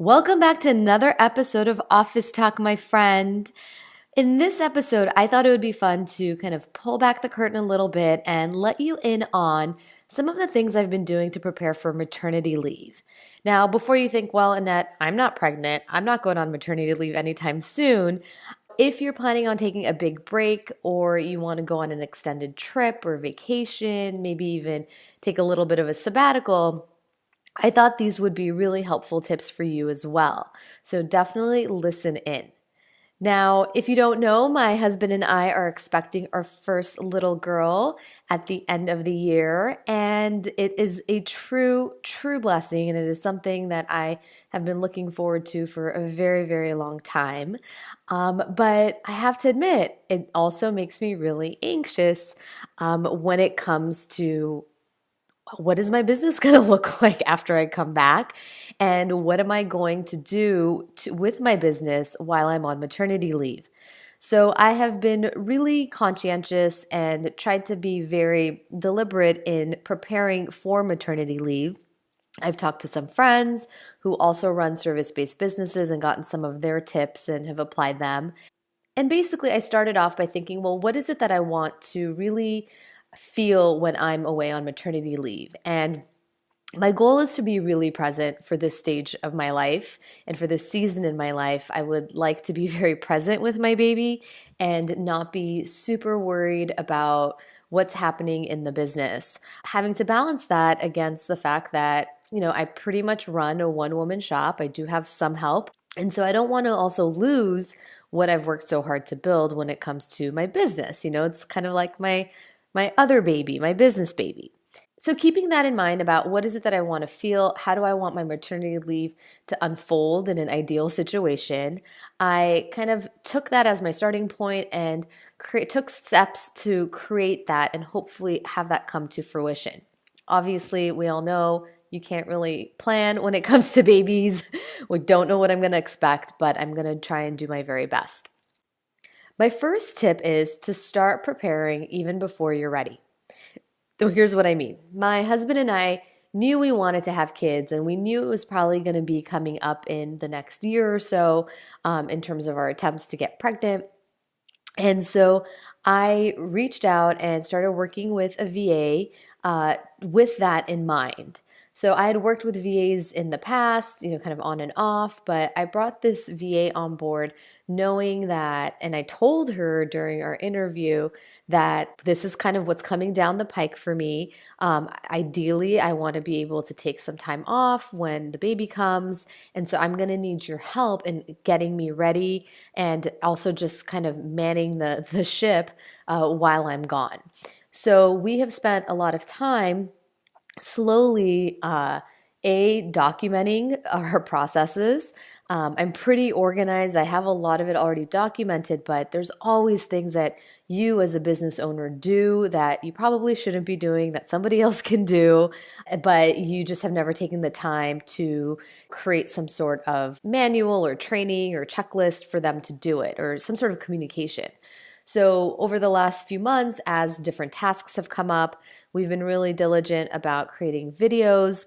Welcome back to another episode of Office Talk, my friend. In this episode, I thought it would be fun to kind of pull back the curtain a little bit and let you in on some of the things I've been doing to prepare for maternity leave. Now, before you think, well, Annette, I'm not pregnant, I'm not going on maternity leave anytime soon. If you're planning on taking a big break or you want to go on an extended trip or vacation, maybe even take a little bit of a sabbatical, I thought these would be really helpful tips for you as well. So definitely listen in. Now, if you don't know, my husband and I are expecting our first little girl at the end of the year, and it is a true blessing, and it is something that I have been looking forward to for a very long time. But I have to admit, it also makes me really anxious when it comes to what is my business going to look like after I come back? And what am I going to do with my business while I'm on maternity leave? So I have been really conscientious and tried to be very deliberate in preparing for maternity leave. I've talked to some friends who also run service-based businesses and gotten some of their tips and have applied them. And basically, I started off by thinking, well, what is it that I want to really feel when I'm away on maternity leave? And my goal is to be really present for this stage of my life and for this season in my life. I would like to be very present with my baby and not be super worried about what's happening in the business. Having to balance that against the fact that, I pretty much run a one-woman shop. I do have some help. And so I don't want to also lose what I've worked so hard to build when it comes to my business. It's kind of like my other baby, my business baby. So keeping that in mind about what is it that I want to feel, how do I want my maternity leave to unfold in an ideal situation, I kind of took that as my starting point and took steps to create that and hopefully have that come to fruition. Obviously, we all know you can't really plan when it comes to babies. We don't know what I'm going to expect, but I'm going to try and do my very best. My first tip is to start preparing even before you're ready. So here's what I mean. My husband and I knew we wanted to have kids, and we knew it was probably going to be coming up in the next year or so in terms of our attempts to get pregnant. And so I reached out and started working with a VA with that in mind. So I had worked with VAs in the past, kind of on and off, but I brought this VA on board knowing that, and I told her during our interview that this is kind of what's coming down the pike for me. Ideally, I want to be able to take some time off when the baby comes. And so I'm going to need your help in getting me ready and also just kind of manning the ship while I'm gone. So we have spent a lot of time slowly documenting our processes. I'm pretty organized. I have a lot of it already documented, but there's always things that you as a business owner do that you probably shouldn't be doing that somebody else can do, but you just have never taken the time to create some sort of manual or training or checklist for them to do it, or some sort of communication. So over the last few months, as different tasks have come up, we've been really diligent about creating videos,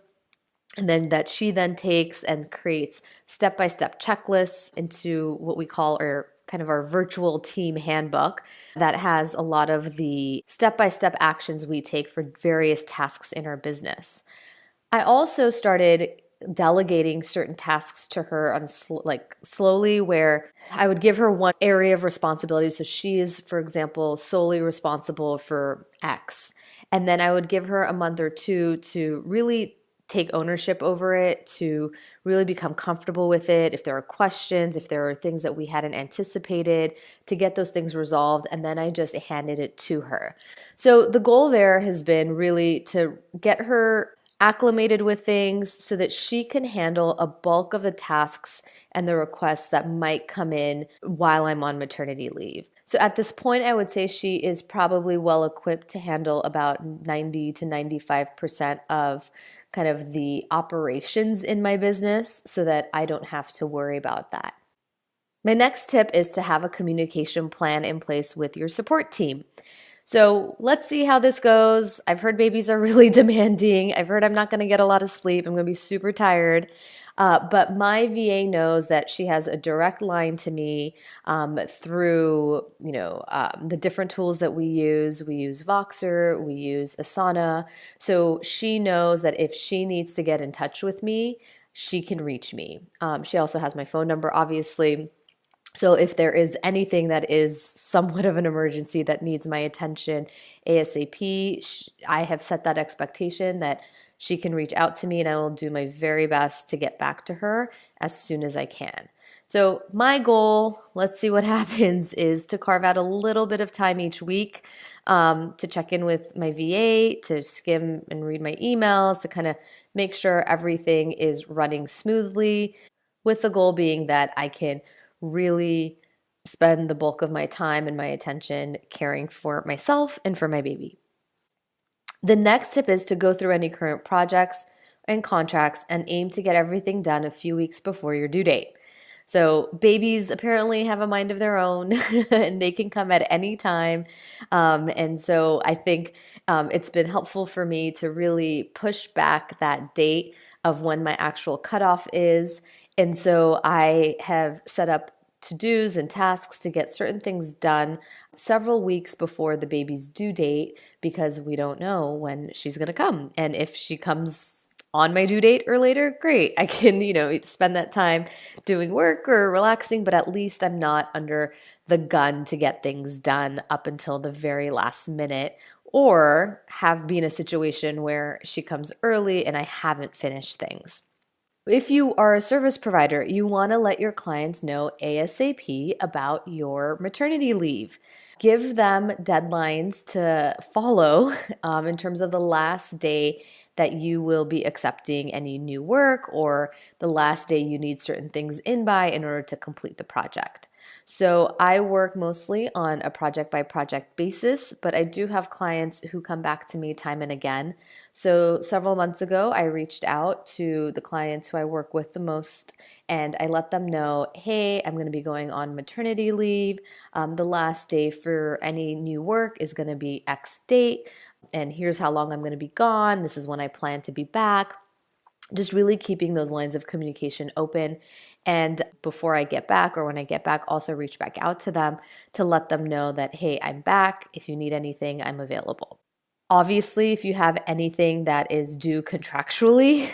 and then that she then takes and creates step-by-step checklists into what we call our virtual team handbook that has a lot of the step-by-step actions we take for various tasks in our business. I also started delegating certain tasks to her on slowly, where I would give her one area of responsibility. So she is, for example, solely responsible for X. And then I would give her a month or two to really take ownership over it, to really become comfortable with it. If there are questions, if there are things that we hadn't anticipated, to get those things resolved. And then I just handed it to her. So the goal there has been really to get her acclimated with things so that she can handle a bulk of the tasks and the requests that might come in while I'm on maternity leave. So at this point, I would say she is probably well equipped to handle about 90 to 95% of kind of the operations in my business so that I don't have to worry about that. My next tip is to have a communication plan in place with your support team. So let's see how this goes. I've heard babies are really demanding. I've heard I'm not going to get a lot of sleep. I'm going to be super tired. But my VA knows that she has a direct line to me through, the different tools that we use. We use Voxer, we use Asana. So she knows that if she needs to get in touch with me, she can reach me. She also has my phone number, obviously. So if there is anything that is somewhat of an emergency that needs my attention ASAP, I have set that expectation that she can reach out to me and I will do my very best to get back to her as soon as I can. So my goal, let's see what happens, is to carve out a little bit of time each week to check in with my VA, to skim and read my emails, to kind of make sure everything is running smoothly, with the goal being that I can really spend the bulk of my time and my attention caring for myself and for my baby. The next tip is to go through any current projects and contracts and aim to get everything done a few weeks before your due date. So babies apparently have a mind of their own and they can come at any time. And so I think it's been helpful for me to really push back that date of when my actual cutoff is. And so I have set up to-dos and tasks to get certain things done several weeks before the baby's due date because we don't know when she's going to come. And if she comes on my due date or later, great. I can, spend that time doing work or relaxing, but at least I'm not under the gun to get things done up until the very last minute, or have been a situation where she comes early and I haven't finished things. If you are a service provider, you want to let your clients know ASAP about your maternity leave. Give them deadlines to follow in terms of the last day that you will be accepting any new work or the last day you need certain things in by in order to complete the project. So I work mostly on a project by project basis, but I do have clients who come back to me time and again. So several months ago, I reached out to the clients who I work with the most and I let them know, hey, I'm going to be going on maternity leave. The last day for any new work is going to be X date, and here's how long I'm going to be gone. This is when I plan to be back. Just really keeping those lines of communication open. And before I get back or when I get back, also reach back out to them to let them know that, hey, I'm back. If you need anything, I'm available. Obviously, if you have anything that is due contractually,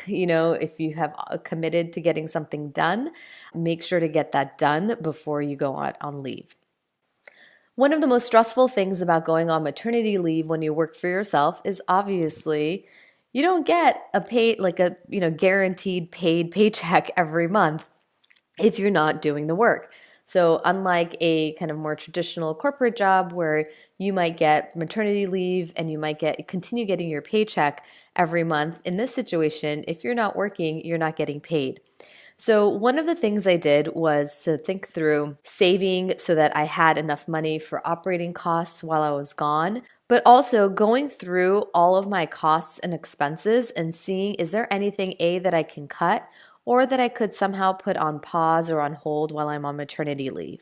if you have committed to getting something done, make sure to get that done before you go on leave. One of the most stressful things about going on maternity leave when you work for yourself is obviously you don't get a paid, like a, guaranteed paid paycheck every month if you're not doing the work. So unlike a kind of more traditional corporate job where you might get maternity leave and you might continue getting your paycheck every month, in this situation, if you're not working, you're not getting paid. So one of the things I did was to think through saving so that I had enough money for operating costs while I was gone, but also going through all of my costs and expenses and seeing, is there anything that I can cut or that I could somehow put on pause or on hold while I'm on maternity leave?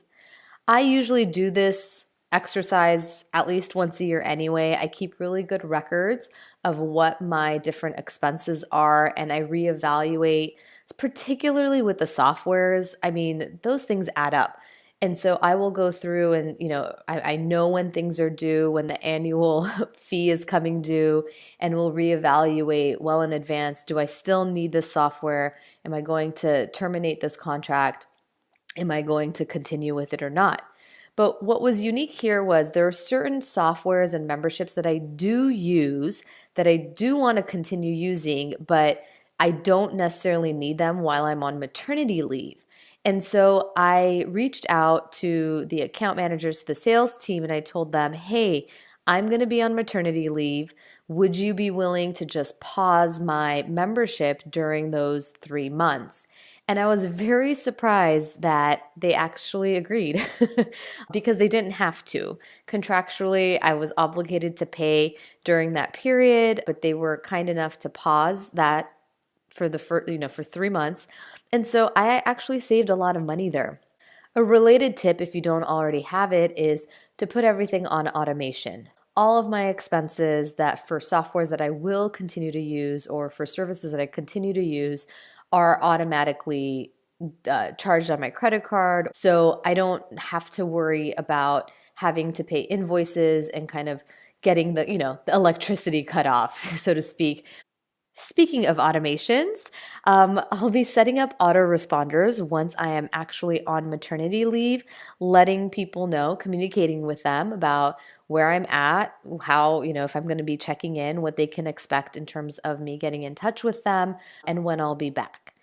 I usually do this exercise at least once a year anyway. I keep really good records of what my different expenses are and I reevaluate, particularly with the softwares. I mean, those things add up. And so I will go through and, I know when things are due, when the annual fee is coming due, and we'll reevaluate well in advance. Do I still need this software? Am I going to terminate this contract? Am I going to continue with it or not? But what was unique here was there are certain softwares and memberships that I do use that I do want to continue using, but I don't necessarily need them while I'm on maternity leave. And so I reached out to the account managers, the sales team, and I told them, hey, I'm going to be on maternity leave. Would you be willing to just pause my membership during those 3 months? And I was very surprised that they actually agreed because they didn't have to. Contractually, I was obligated to pay during that period, but they were kind enough to pause that for for 3 months. And so I actually saved a lot of money there. A related tip, if you don't already have it, is to put everything on automation. All of my expenses that for softwares that I will continue to use or for services that I continue to use are automatically charged on my credit card. So I don't have to worry about having to pay invoices and kind of getting the electricity cut off, so to speak. Speaking of automations, I'll be setting up autoresponders once I am actually on maternity leave, letting people know, communicating with them about where I'm at, how, if I'm going to be checking in, what they can expect in terms of me getting in touch with them, and when I'll be back.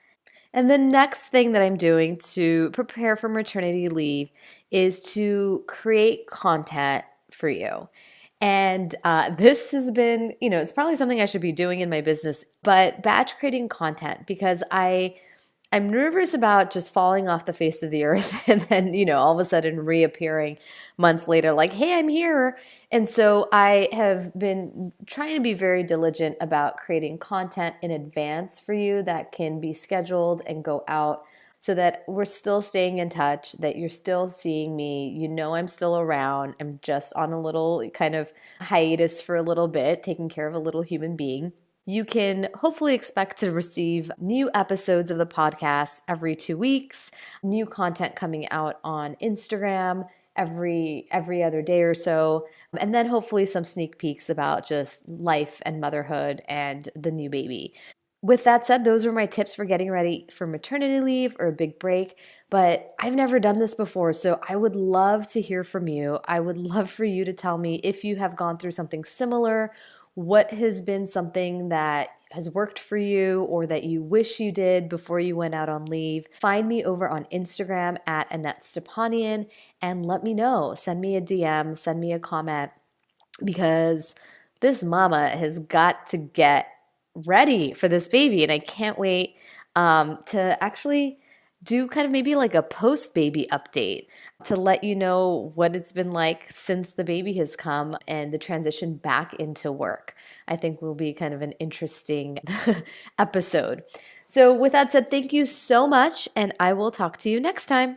And the next thing that I'm doing to prepare for maternity leave is to create content for you. And this has been, it's probably something I should be doing in my business, but batch creating content because I'm nervous about just falling off the face of the earth and then, all of a sudden reappearing months later, like, hey, I'm here. And so I have been trying to be very diligent about creating content in advance for you that can be scheduled and go out so that we're still staying in touch, that you're still seeing me. I'm still around. I'm just on a little kind of hiatus for a little bit, taking care of a little human being. You can hopefully expect to receive new episodes of the podcast every 2 weeks, new content coming out on Instagram every other day or so, and then hopefully some sneak peeks about just life and motherhood and the new baby. With that said, those were my tips for getting ready for maternity leave or a big break. But I've never done this before, so I would love to hear from you. I would love for you to tell me if you have gone through something similar, what has been something that has worked for you or that you wish you did before you went out on leave. Find me over on Instagram at Annette Stepanian and let me know. Send me a DM, send me a comment because this mama has got to get ready for this baby. And I can't wait to actually do kind of maybe like a post baby update to let you know what it's been like since the baby has come and the transition back into work. I think will be kind of an interesting episode. So, with that said, thank you so much, and I will talk to you next time.